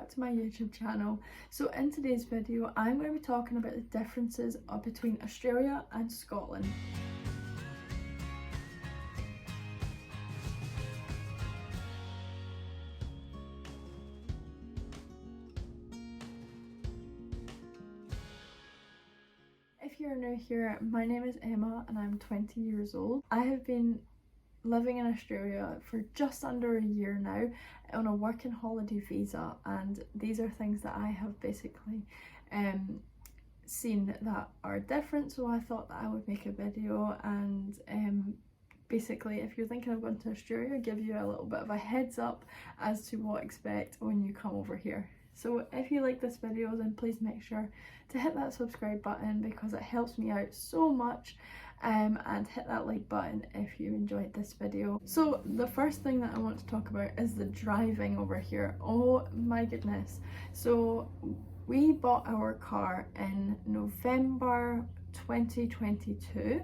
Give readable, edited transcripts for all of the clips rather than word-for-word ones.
back to my YouTube channel. So in today's video I'm going to be talking about the differences between Australia and Scotland. If you're new here, my name is Emma and I'm 20 years old. I have been living in Australia for just under a year now on a working holiday visa, and these are things that I have basically seen that are different, so I thought that I would make a video and basically, if you're thinking of going to Australia, give you a little bit of a heads up as to what to expect when you come over here. So if you like this video, then please make sure to hit that subscribe button because it helps me out so much, and hit that like button if you enjoyed this video. So the first thing that I want to talk about is the driving over here. Oh my goodness. So we bought our car in November 2022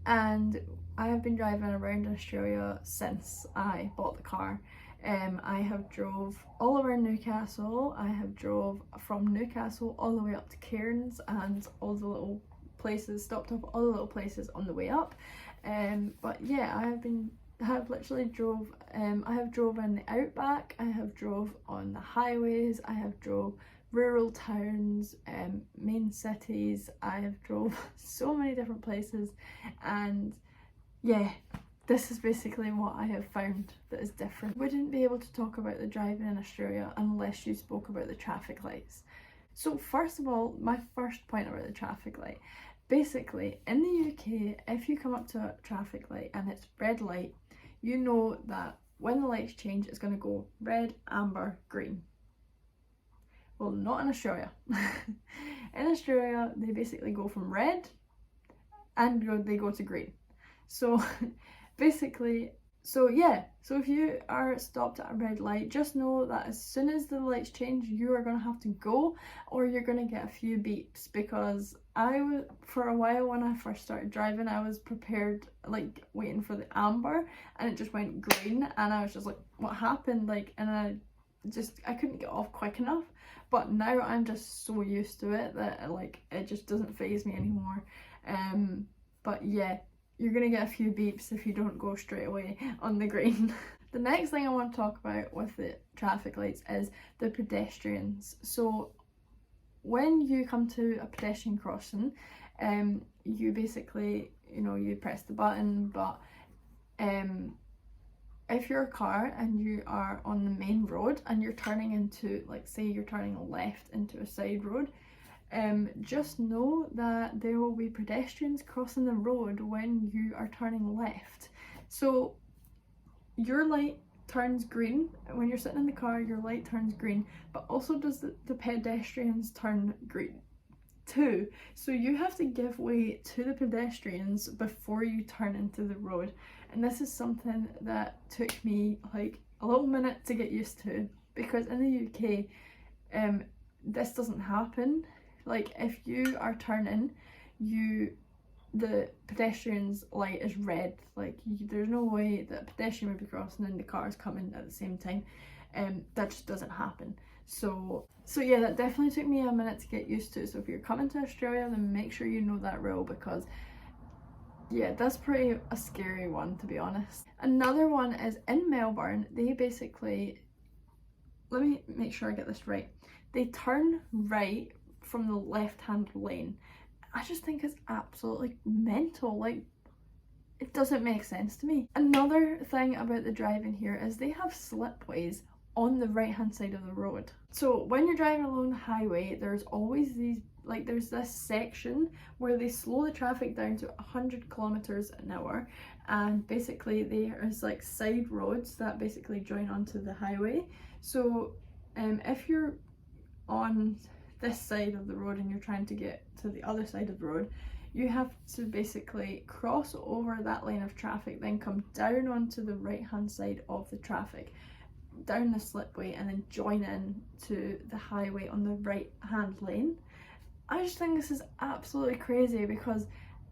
and I have been driving around Australia since I bought the car. I have drove all around Newcastle. I have drove from Newcastle all the way up to Cairns and all the little places, stopped off all the little places on the way up. But yeah, I have literally drove, I have drove in the outback, I have drove on the highways, I have drove rural towns, main cities, I have drove so many different places, and yeah, this is basically what I have found that is different. Wouldn't be able to talk about the driving in Australia unless you spoke about the traffic lights. So first of all, my first point about the traffic light. Basically, in the UK, if you come up to a traffic light and it's red light, you know that when the lights change, it's going to go red, amber, green. Well, not in Australia. In Australia, they basically go from red and they go to green. So basically, so if you are stopped at a red light, just know that as soon as the lights change, you are going to have to go, or you're going to get a few beeps. Because for a while when I first started driving, I was prepared, like waiting for the amber, and it just went green, and I was just like, what happened? Like, and I couldn't get off quick enough. But now I'm just so used to it that like it just doesn't faze me anymore. But yeah, you're gonna get a few beeps if you don't go straight away on the green. The next thing I want to talk about with the traffic lights is the pedestrians. So when you come to a pedestrian crossing, you basically, you press the button, but if you're a car and you are on the main road and you're turning into, like say you're turning left into a side road, just know that there will be pedestrians crossing the road when you are turning left. So your light turns green when you're sitting in the car, your light turns green, but also does the pedestrians turn green too. So you have to give way to the pedestrians before you turn into the road, and this is something that took me like a little minute to get used to, because in the UK this doesn't happen. Like if you are turning, the pedestrian's light is red. Like there's no way that a pedestrian would be crossing and the cars coming at the same time. That just doesn't happen. So yeah, that definitely took me a minute to get used to. So if you're coming to Australia, then make sure you know that rule, because yeah, that's pretty a scary one, to be honest. Another one is in Melbourne, they basically, let me make sure I get this right, they turn right from the left-hand lane. I just think it's absolutely mental. Like, it doesn't make sense to me. Another thing about the driving here is they have slipways on the right hand side of the road. So when you're driving along the highway, there's always there's this section where they slow the traffic down to 100 kilometers an hour, and basically there's like side roads that basically join onto the highway. So if you're on this side of the road and you're trying to get to the other side of the road, you have to basically cross over that lane of traffic, then come down onto the right hand side of the traffic, down the slipway, and then join in to the highway on the right hand lane. I just think this is absolutely crazy, because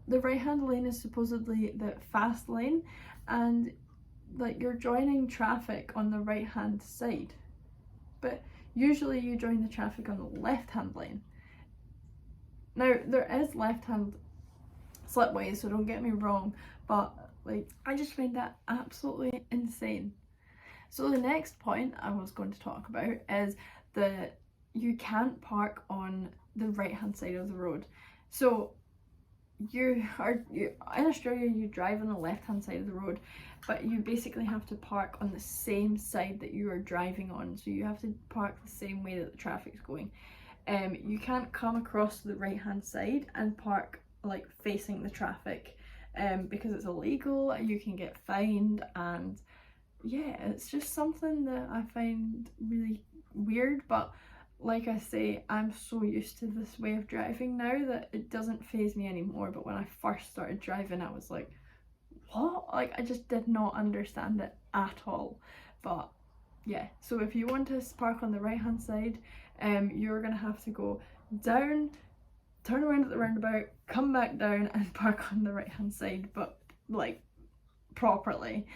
the right hand lane is supposedly the fast lane, and like you're joining traffic on the right hand side, but usually you join the traffic on the left-hand lane. Now, there is left-hand slipways, so don't get me wrong, but like, I just find that absolutely insane. So the next point I was going to talk about is that you can't park on the right-hand side of the road. So in Australia, you drive on the left-hand side of the road, but you basically have to park on the same side that you are driving on. So you have to park the same way that the traffic's going. You can't come across the right-hand side and park like facing the traffic, because it's illegal. You can get fined, and yeah, it's just something that I find really weird. But like I say, I'm so used to this way of driving now that it doesn't faze me anymore. But when I first started driving, I was like, what? Like, I just did not understand it at all. But yeah, so if you want to park on the right hand side, you're gonna have to go down, turn around at the roundabout, come back down and park on the right hand side, but like properly.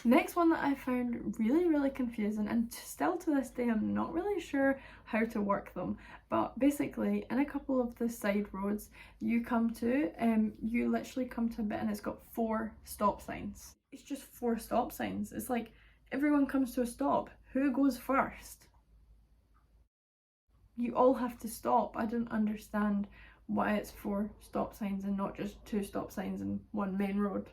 Next one that I found really confusing, and still to this day I'm not really sure how to work them, but basically in a couple of the side roads you come to, you literally come to a bit and it's got 4 stop signs. It's just 4 stop signs. It's like everyone comes to a stop. Who goes first? You all have to stop. I don't understand why it's 4 stop signs and not just 2 stop signs and 1 main road.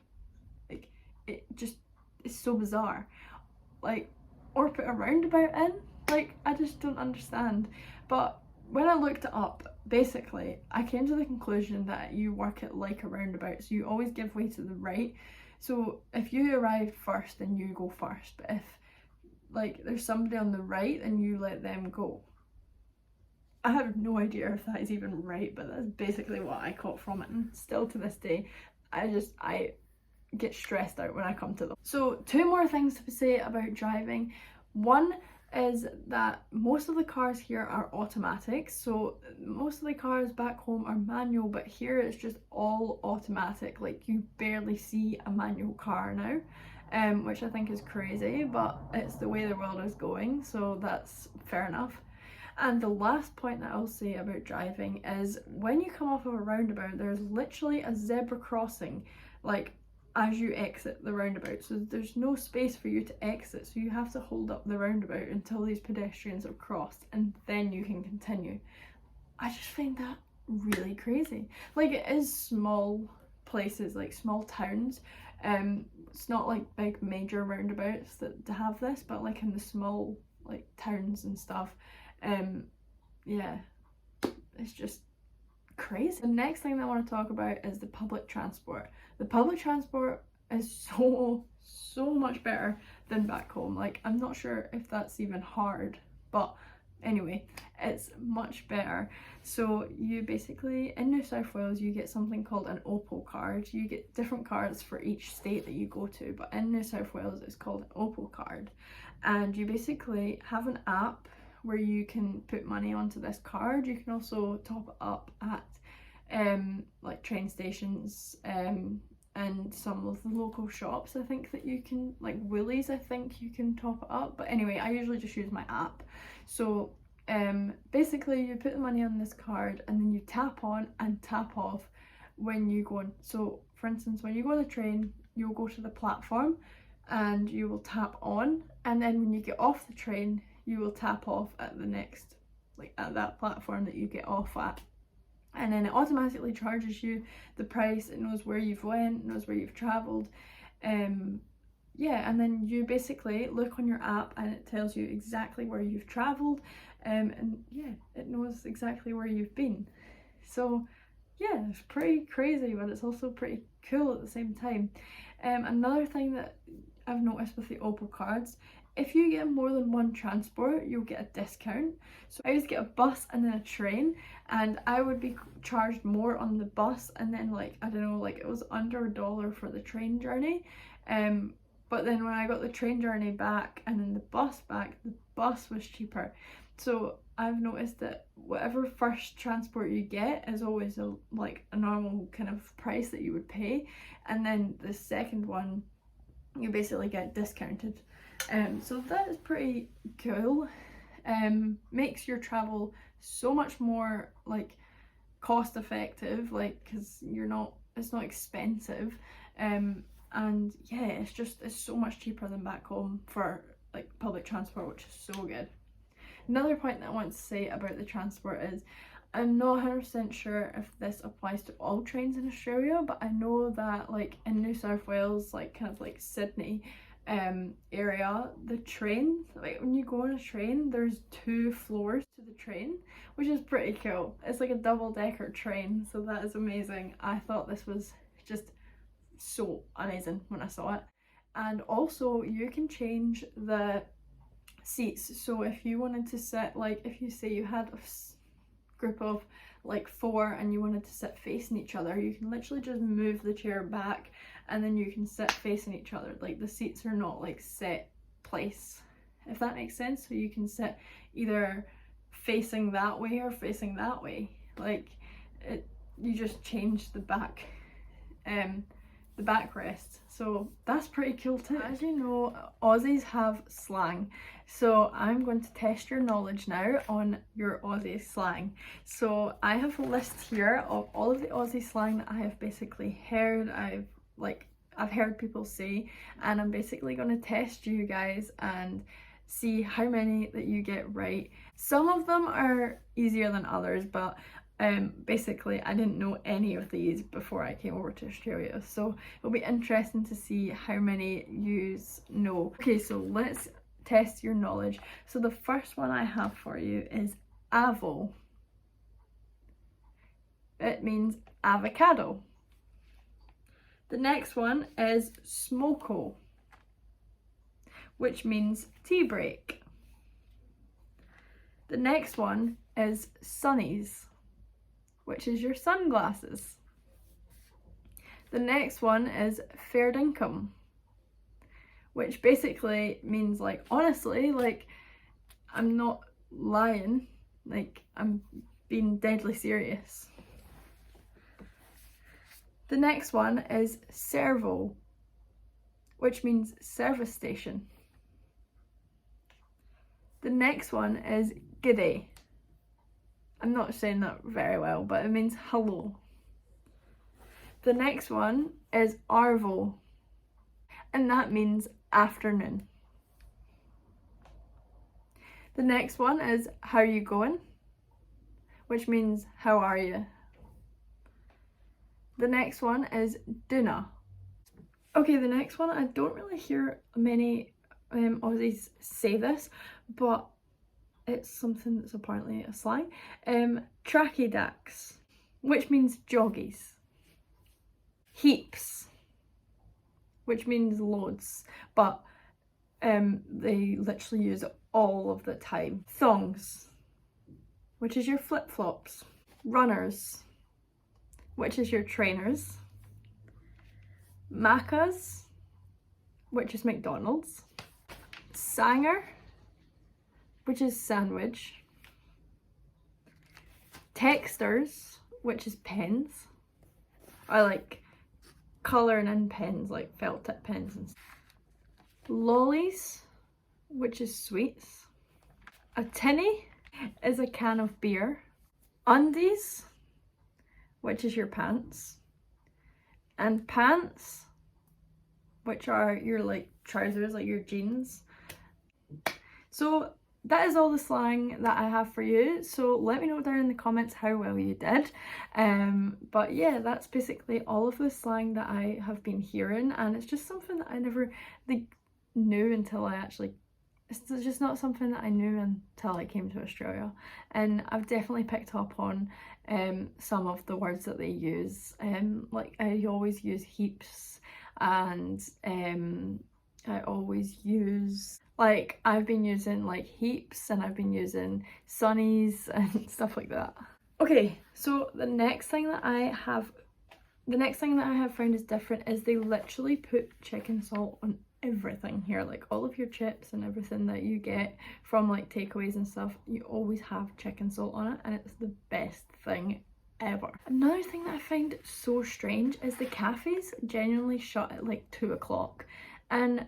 Like, it just is so bizarre. Like, or put a roundabout in. Like, I just don't understand. But when I looked it up, basically I came to the conclusion that you work it like a roundabout, so you always give way to the right. So if you arrive first, then you go first, but if like there's somebody on the right, then you let them go. I have no idea if that is even right, but that's basically what I caught from it, and still to this day I get stressed out when I come to them. So 2 more things to say about driving. One is that most of the cars here are automatic. So most of the cars back home are manual, but here it's just all automatic. Like, you barely see a manual car now, which I think is crazy, but it's the way the world is going, so that's fair enough. And the last point that I'll say about driving is when you come off of a roundabout, there's literally a zebra crossing, like, as you exit the roundabout. So there's no space for you to exit, so you have to hold up the roundabout until these pedestrians have crossed, and then you can continue. I just find that really crazy. Like, it is small places, like small towns. It's not like big major roundabouts that have this, but like in the small like towns and stuff, yeah, it's just crazy. The next thing that I want to talk about is the public transport. The public transport is so much better than back home. Like, I'm not sure if that's even hard, but anyway, it's much better. So you basically, in New South Wales, you get something called an Opal card. You get different cards for each state that you go to, but in New South Wales it's called an Opal card, and you basically have an app where you can put money onto this card. You can also top it up at like train stations, and some of the local shops. I think that you can, like Woolies, I think you can top it up, but anyway, I usually just use my app. So basically you put the money on this card and then you tap on and tap off when you go on. So for instance, when you go on the train, you'll go to the platform and you will tap on, and then when you get off the train you will tap off at the next, like at that platform that you get off at, and then it automatically charges you the price. It knows where you've went, knows where you've travelled, yeah, and then you basically look on your app and it tells you exactly where you've travelled, and yeah, it knows exactly where you've been. So yeah, it's pretty crazy, but it's also pretty cool at the same time. Another thing that I've noticed with the Opal cards, if you get more than 1 transport, you'll get a discount. So I used to get a bus and then a train, and I would be charged more on the bus, and then like, I don't know, like it was under $1 for the train journey. But then when I got the train journey back and then the bus back, the bus was cheaper. So I've noticed that whatever first transport you get is always like a normal kind of price that you would pay, and then the second one you basically get discounted. So that is pretty cool. makes your travel so much more like cost effective, like because it's not expensive, and yeah, it's so much cheaper than back home for like public transport, which is so good. Another point that I want to say about the transport is I'm not 100% sure if this applies to all trains in Australia, but I know that like in New South Wales, like kind of like Sydney area, the train, like when you go on a train, there's 2 floors to the train, which is pretty cool. It's like a double-decker train, so that is amazing. I thought this was just so amazing when I saw it. And also you can change the seats, so if you wanted to sit, like if you say you had a group of like 4 and you wanted to sit facing each other, you can literally just move the chair back and then you can sit facing each other. Like the seats are not like set place, if that makes sense. So you can sit either facing that way or facing that way. Like you just change the backrest. So that's pretty cool too. As you know, Aussies have slang. So I'm going to test your knowledge now on your Aussie slang. So I have a list here of all of the Aussie slang that I have basically heard, I've heard people say, and I'm basically going to test you guys and see how many that you get right. Some of them are easier than others, but basically I didn't know any of these before I came over to Australia, so it'll be interesting to see how many yous know. Okay, so let's test your knowledge. So the first one I have for you is avo. It means avocado. The next one is smoko, which means tea break. The next one is sunnies, which is your sunglasses. The next one is fair dinkum, which basically means like, honestly, like I'm not lying, like I'm being deadly serious. The next one is servo, which means service station. The next one is g'day. I'm not saying that very well, but it means hello. The next one is arvo, and that means afternoon. The next one is how you going, which means how are you. The next one is duna. Okay, the next one, I don't really hear many Aussies say this, but it's something that's apparently a slang. Tracky dacks, which means joggies. Heaps, which means loads, but they literally use it all of the time. Thongs, which is your flip-flops. Runners, which is your trainers. Macca's, which is McDonald's. Sanger, which is sandwich. Texters, which is pens. I like colouring in pens, like felt tip pens and stuff. Lollies, which is sweets. A tinny is a can of beer. Undies, which is your pants. And pants, which are your like trousers, like your jeans. So that is all the slang that I have for you, so let me know down in the comments how well you did. But yeah, that's basically all of the slang that I have been hearing, and it's just something that I never knew until I actually, it's just not something that I knew until I came to Australia. And I've definitely picked up on some of the words that they use, like I always use heaps, and I always use, like I've been using like heaps, and I've been using sunnies and stuff like that. Okay, so the next thing that I have found is different is they literally put chicken salt on everything here. Like all of your chips and everything that you get from like takeaways and stuff, you always have chicken salt on it, and it's the best thing ever. Another thing that I find so strange is the cafes genuinely shut at like 2 o'clock, and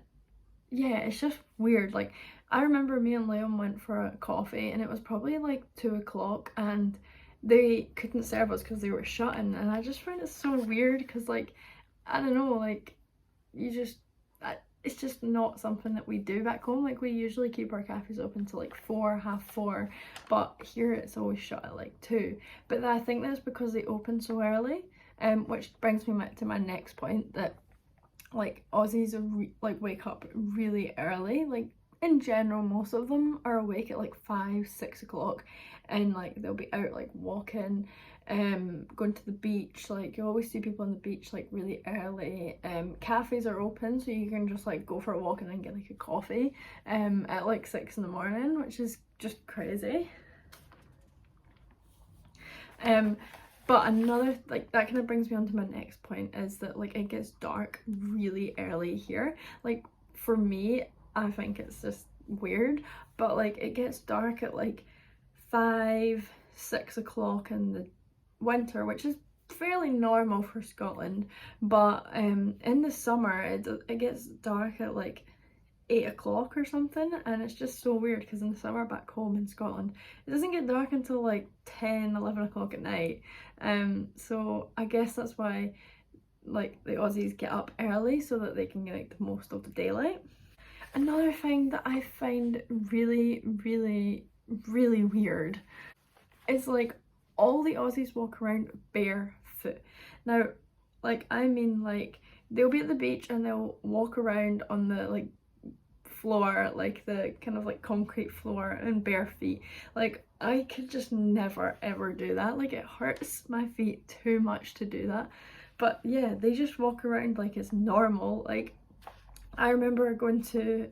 yeah, it's just weird. Like I remember me and Liam went for a coffee and it was probably like 2 o'clock and they couldn't serve us because they were shutting, and I just find it so weird because like, I don't know, like you just, it's just not something that we do back home. Like we usually keep our cafes open till like 4, half 4, but here it's always shut at like 2. But I think that's because they open so early, which brings me to my next point, that like Aussies like wake up really early. Like in general, most of them are awake at like 5, 6 o'clock, and like they'll be out like walking, going to the beach. Like you always see people on the beach like really early. Cafes are open, so you can just like go for a walk and then get like a coffee at like 6 in the morning, which is just crazy. But another, like, that kind of brings me on to my next point, is that like it gets dark really early here. Like for me, I think it's just weird, but like it gets dark at like 5, 6 o'clock in the winter, which is fairly normal for Scotland. But in the summer it gets dark at like 8 o'clock or something, and it's just so weird because in the summer back home in Scotland it doesn't get dark until like 10, 11 o'clock at night. So I guess that's why like the Aussies get up early so that they can get like the most of the daylight. Another thing that I find really weird is like all the Aussies walk around barefoot. Now, like, I mean, like they'll be at the beach and they'll walk around on the like floor, like the kind of like concrete floor, and bare feet. Like I could just never ever do that. Like it hurts my feet too much to do that. But yeah, they just walk around like it's normal. Like I remember going to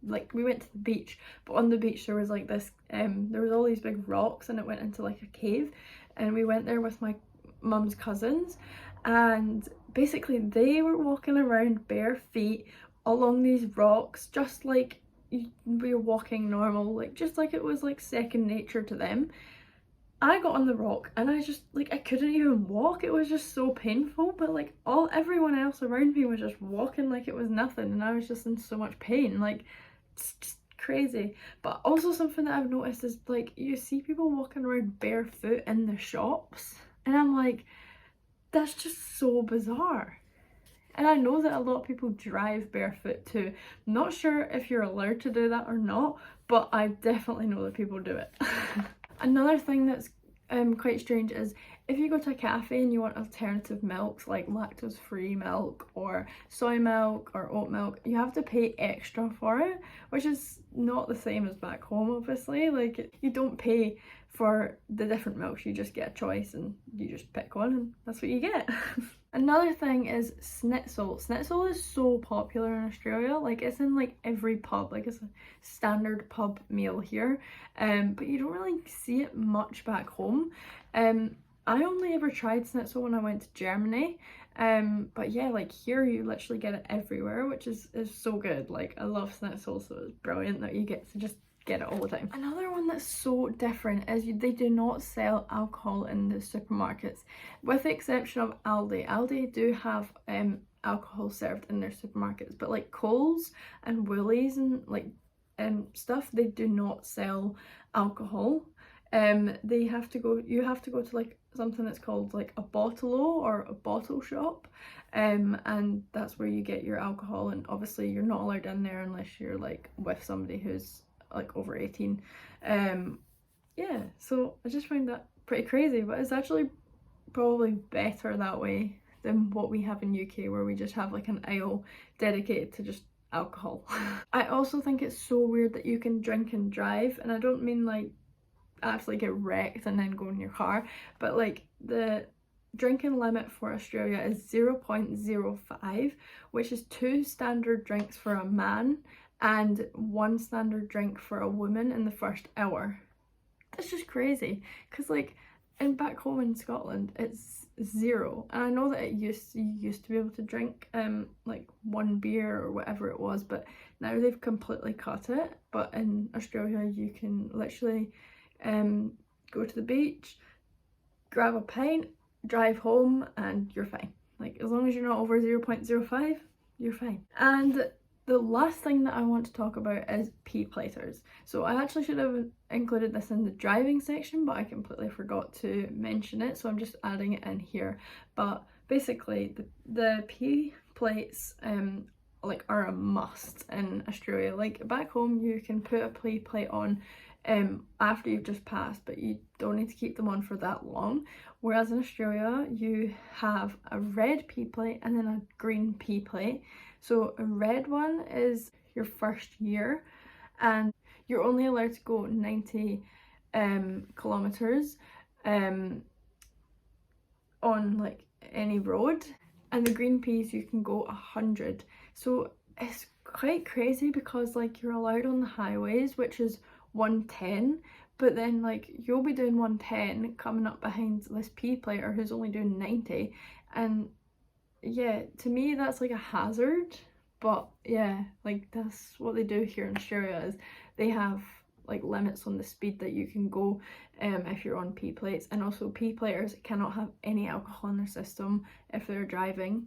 like we went to the beach, but on the beach there was like this there was all these big rocks and it went into like a cave, and we went there with my mum's cousins, and basically they were walking around bare feet along these rocks just like we were walking normal, like just like it was like second nature to them. I got on the rock and I just like I couldn't even walk. It was just so painful, but like everyone else around me was just walking like it was nothing, and I was just in so much pain. Like it's just crazy. But also something that I've noticed is like you see people walking around barefoot in the shops, and I'm like, that's just so bizarre. And I know that a lot of people drive barefoot too. I'm not sure if you're allowed to do that or not, but I definitely know that people do it. Another thing that's quite strange is if you go to a cafe and you want alternative milks like lactose-free milk or soy milk or oat milk, you have to pay extra for it, which is not the same as back home, obviously. Like you don't pay for the different milks, you just get a choice and you just pick one and that's what you get. Another thing is schnitzel. Schnitzel is so popular in Australia, like it's in like every pub, like it's a standard pub meal here, but you don't really see it much back home. I only ever tried schnitzel when I went to Germany, but yeah, like here you literally get it everywhere, which is so good. Like I love schnitzel, so it's brilliant that you get to just get it all the time. Another one that's so different is they do not sell alcohol in the supermarkets, with the exception of Aldi. Aldi do have alcohol served in their supermarkets, but like Coles and Woolies and like stuff, they do not sell alcohol. You have to go to like something that's called like a bottle-o or a bottle shop, and that's where you get your alcohol, and obviously you're not allowed in there unless you're like with somebody who's like over 18. Yeah, so I just find that pretty crazy, but it's actually probably better that way than what we have in UK, where we just have like an aisle dedicated to just alcohol. I also think it's so weird that you can drink and drive, and I don't mean like actually get wrecked and then go in your car, but like the drinking limit for Australia is 0.05, which is 2 standard drinks for a man and 1 standard drink for a woman in the first hour. That's just crazy, because like back home in Scotland it's 0, and I know that you used to be able to drink like 1 beer or whatever it was, but now they've completely cut it. But in Australia you can literally go to the beach, grab a pint, drive home, and you're fine. Like as long as you're not over 0.05, you're fine. And The last thing that I want to talk about is P platers. So I actually should have included this in the driving section, but I completely forgot to mention it, so I'm just adding it in here. But basically the P plates like are a must in Australia. Like back home you can put a P plate on after you've just passed, but you don't need to keep them on for that long. Whereas in Australia you have a red P plate and then a green P plate. So a red one is your first year and you're only allowed to go 90 kilometers on like any road, and the green Ps you can go 100. So it's quite crazy because like you're allowed on the highways, which is 110, but then like you'll be doing 110 coming up behind this P plater who's only doing 90, and yeah, to me that's like a hazard. But yeah, like that's what they do here in Australia, is they have like limits on the speed that you can go if you're on P plates, and also P platers cannot have any alcohol in their system if they're driving.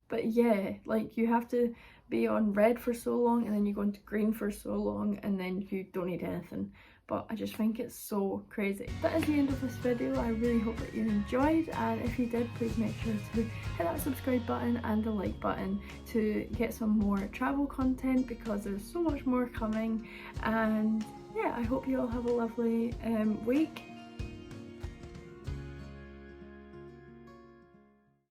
But yeah, like you have to be on red for so long and then you go into green for so long and then you don't need anything. But I just think it's so crazy. That is the end of this video. I really hope that you enjoyed, and if you did, please make sure to hit that subscribe button and the like button to get some more travel content, because there's so much more coming. And yeah, I hope you all have a lovely week,